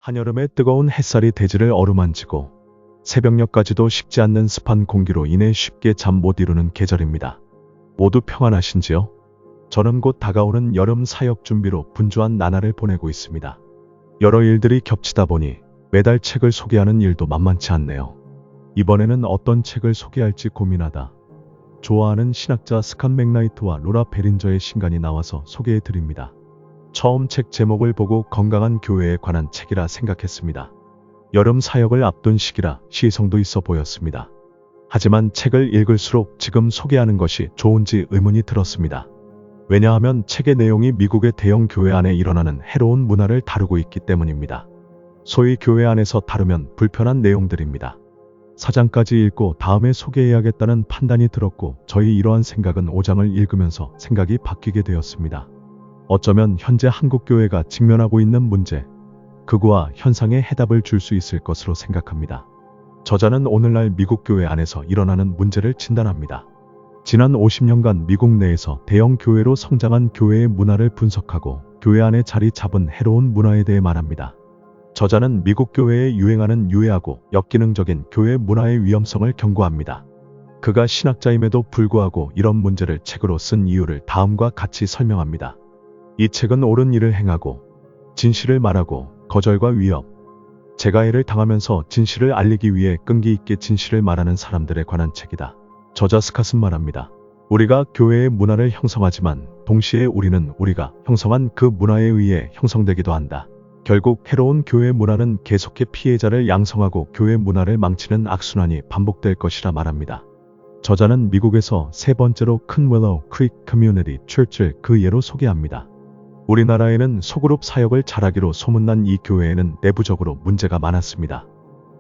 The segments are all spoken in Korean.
한여름의 뜨거운 햇살이 대지를 어루만지고 새벽녘까지도 식지 않는 습한 공기로 인해 쉽게 잠 못 이루는 계절입니다. 모두 평안하신지요? 저는 곧 다가오는 여름 사역 준비로 분주한 나날을 보내고 있습니다. 여러 일들이 겹치다 보니 매달 책을 소개하는 일도 만만치 않네요. 이번에는 어떤 책을 소개할지 고민하다 좋아하는 신학자 스캇 맥나이트와 로라 베린저의 신간이 나와서 소개해드립니다. 처음 책 제목을 보고 건강한 교회에 관한 책이라 생각했습니다. 여름 사역을 앞둔 시기라 시의성도 있어 보였습니다. 하지만 책을 읽을수록 지금 소개하는 것이 좋은지 의문이 들었습니다. 왜냐하면 책의 내용이 미국의 대형 교회 안에 일어나는 해로운 문화를 다루고 있기 때문입니다. 소위 교회 안에서 다루면 불편한 내용들입니다. 사장까지 읽고 다음에 소개해야겠다는 판단이 들었고 저희 이러한 생각은 5장을 읽으면서 생각이 바뀌게 되었습니다. 어쩌면 현재 한국 교회가 직면하고 있는 문제, 극우화 현상에 해답을 줄 수 있을 것으로 생각합니다. 저자는 오늘날 미국 교회 안에서 일어나는 문제를 진단합니다. 지난 50년간 미국 내에서 대형 교회로 성장한 교회의 문화를 분석하고 교회 안에 자리 잡은 해로운 문화에 대해 말합니다. 저자는 미국 교회에 유행하는 유해하고 역기능적인 교회 문화의 위험성을 경고합니다. 그가 신학자임에도 불구하고 이런 문제를 책으로 쓴 이유를 다음과 같이 설명합니다. 이 책은 옳은 일을 행하고 진실을 말하고 거절과 위협, 재가해를 당하면서 진실을 알리기 위해 끈기 있게 진실을 말하는 사람들에 관한 책이다. 저자 스캇은 말합니다. 우리가 교회의 문화를 형성하지만 동시에 우리는 우리가 형성한 그 문화에 의해 형성되기도 한다. 결국 해로운 교회 문화는 계속해 피해자를 양성하고 교회 문화를 망치는 악순환이 반복될 것이라 말합니다. 저자는 미국에서 세 번째로 큰 웰로우 크릭 커뮤니티 처치를 그 예로 소개합니다. 우리나라에는 소그룹 사역을 잘하기로 소문난 이 교회에는 내부적으로 문제가 많았습니다.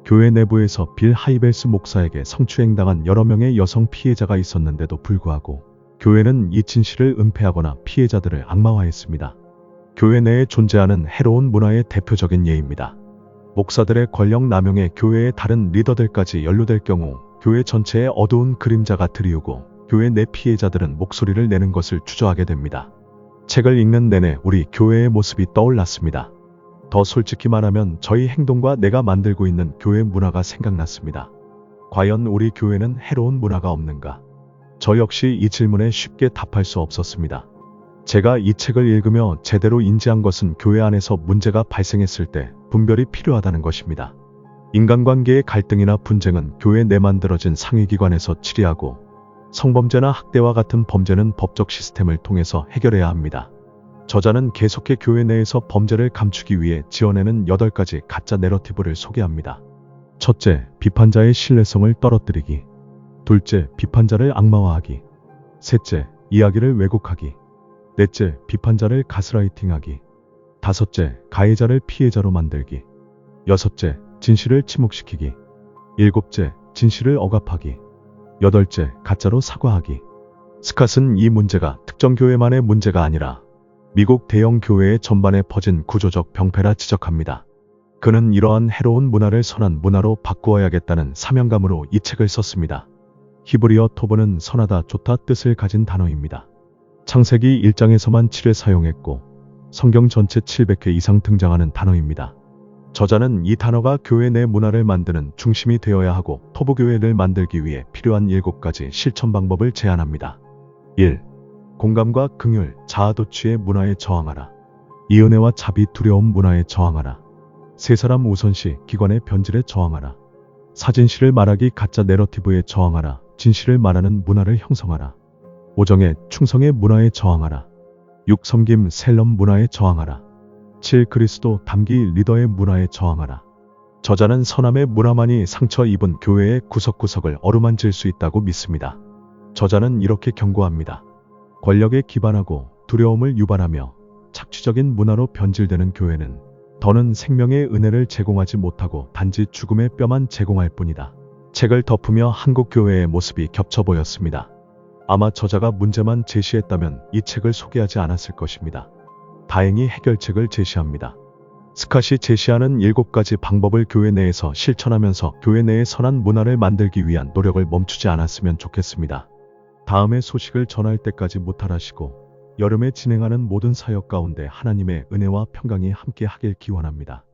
교회 내부에서 빌 하이벨스 목사에게 성추행당한 여러 명의 여성 피해자가 있었는데도 불구하고 교회는 이 진실을 은폐하거나 피해자들을 악마화했습니다. 교회 내에 존재하는 해로운 문화의 대표적인 예입니다. 목사들의 권력 남용에 교회의 다른 리더들까지 연루될 경우 교회 전체에 어두운 그림자가 드리우고 교회 내 피해자들은 목소리를 내는 것을 주저하게 됩니다. 책을 읽는 내내 우리 교회의 모습이 떠올랐습니다. 더 솔직히 말하면 저희 행동과 내가 만들고 있는 교회 문화가 생각났습니다. 과연 우리 교회는 해로운 문화가 없는가? 저 역시 이 질문에 쉽게 답할 수 없었습니다. 제가 이 책을 읽으며 제대로 인지한 것은 교회 안에서 문제가 발생했을 때 분별이 필요하다는 것입니다. 인간관계의 갈등이나 분쟁은 교회 내 만들어진 상위기관에서 치리하고 성범죄나 학대와 같은 범죄는 법적 시스템을 통해서 해결해야 합니다. 저자는 계속해 교회 내에서 범죄를 감추기 위해 지어내는 8가지 가짜 내러티브를 소개합니다. 첫째, 비판자의 신뢰성을 떨어뜨리기. 둘째, 비판자를 악마화하기. 셋째, 이야기를 왜곡하기. 넷째, 비판자를 가스라이팅하기. 다섯째, 가해자를 피해자로 만들기. 여섯째, 진실을 침묵시키기. 일곱째, 진실을 억압하기. 여덟째, 가짜로 사과하기. 스캇은 이 문제가 특정 교회만의 문제가 아니라 미국 대형 교회의 전반에 퍼진 구조적 병폐라 지적합니다. 그는 이러한 해로운 문화를 선한 문화로 바꾸어야겠다는 사명감으로 이 책을 썼습니다. 히브리어 토브는 선하다, 좋다 뜻을 가진 단어입니다. 창세기 1장에서만 7회 사용했고 성경 전체 700회 이상 등장하는 단어입니다. 저자는 이 단어가 교회 내 문화를 만드는 중심이 되어야 하고 토부교회를 만들기 위해 필요한 7가지 실천 방법을 제안합니다. 1. 공감과 긍휼, 자아도취의 문화에 저항하라. 이은혜와 자비, 두려움 문화에 저항하라. 세 사람 우선시, 기관의 변질에 저항하라. 사진실을 말하기, 가짜 내러티브에 저항하라. 진실을 말하는 문화를 형성하라. 5정의 충성의 문화에 저항하라. 6. 섬김, 셀럼 문화에 저항하라. 7. 그리스도 담기 리더의 문화에 저항하라. 저자는 선함의 문화만이 상처 입은 교회의 구석구석을 어루만질 수 있다고 믿습니다. 저자는 이렇게 경고합니다. 권력에 기반하고 두려움을 유발하며 착취적인 문화로 변질되는 교회는 더는 생명의 은혜를 제공하지 못하고 단지 죽음의 뼈만 제공할 뿐이다. 책을 덮으며 한국 교회의 모습이 겹쳐 보였습니다. 아마 저자가 문제만 제시했다면 이 책을 소개하지 않았을 것입니다. 다행히 해결책을 제시합니다. 스캇이 제시하는 7가지 방법을 교회 내에서 실천하면서 교회 내의 선한 문화를 만들기 위한 노력을 멈추지 않았으면 좋겠습니다. 다음의 소식을 전할 때까지 무탈하시고 여름에 진행하는 모든 사역 가운데 하나님의 은혜와 평강이 함께 하길 기원합니다.